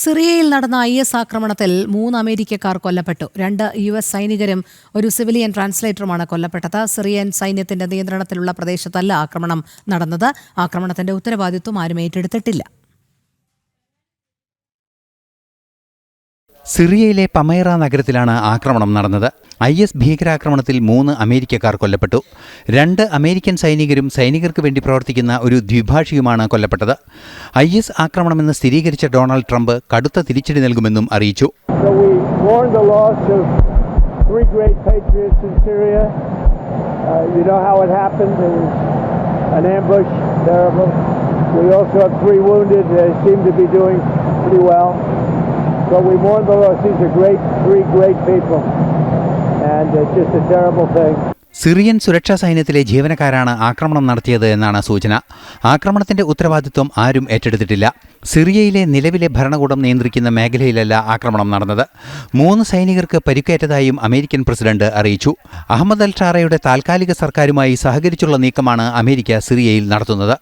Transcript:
സിറിയയിൽ നടന്ന IS ആക്രമണത്തിൽ 3 അമേരിക്കക്കാർ കൊല്ലപ്പെട്ടു. 2 US സൈനികരും ഒരു സിവിലിയൻ ട്രാൻസ്ലേറ്ററുമാണ് കൊല്ലപ്പെട്ടത്. സിറിയൻ സൈന്യത്തിന്റെ നിയന്ത്രണത്തിലുള്ള പ്രദേശത്തല്ല ആക്രമണം നടന്നത്. ആക്രമണത്തിന്റെ ഉത്തരവാദിത്വം ആരും ഏറ്റെടുത്തിട്ടില്ല. സിറിയയിലെ പമൈറ നഗരത്തിലാണ് ആക്രമണം നടന്നത്. IS ഭീകരാക്രമണത്തിൽ 3 അമേരിക്കക്കാർ കൊല്ലപ്പെട്ടു. 2 അമേരിക്കൻ സൈനികരും സൈനികർക്ക് വേണ്ടി പ്രവർത്തിക്കുന്ന ഒരു ദ്വിഭാഷിയുമാണ് കൊല്ലപ്പെട്ടത്. IS ആക്രമണമെന്ന് സ്ഥിരീകരിച്ച ഡൊണാൾഡ് ട്രംപ് കടുത്ത തിരിച്ചടി നൽകുമെന്നും അറിയിച്ചു. So we mourn the loss. These are three great people, and it's just a terrible thing. Syrian സുരക്ഷാ സൈന്യത്തിലെ ജീവനക്കാരാണ് ആക്രമണം നടത്തിയത് എന്നാണ് സൂചന. ആക്രമണത്തിന്റെ ഉത്തരവാദിത്വം ആരും ഏറ്റെടുത്തിട്ടില്ല. സിറിയയിലെ നിലവിലെ ഭരണകൂടം നിയന്ത്രിക്കുന്ന മേഖലയിലല്ല ആക്രമണം നടന്നത്. 3 സൈനികർക്ക് പരിക്കേറ്റതായും അമേരിക്കൻ പ്രസിഡന്റ് അറിയിച്ചു. അഹമ്മദ് അൽ ഷാറയുടെ താൽക്കാലിക സർക്കാരുമായി സഹകരിച്ചുള്ള നീക്കമാണ് അമേരിക്ക സിറിയയിൽ നടത്തുന്നത്.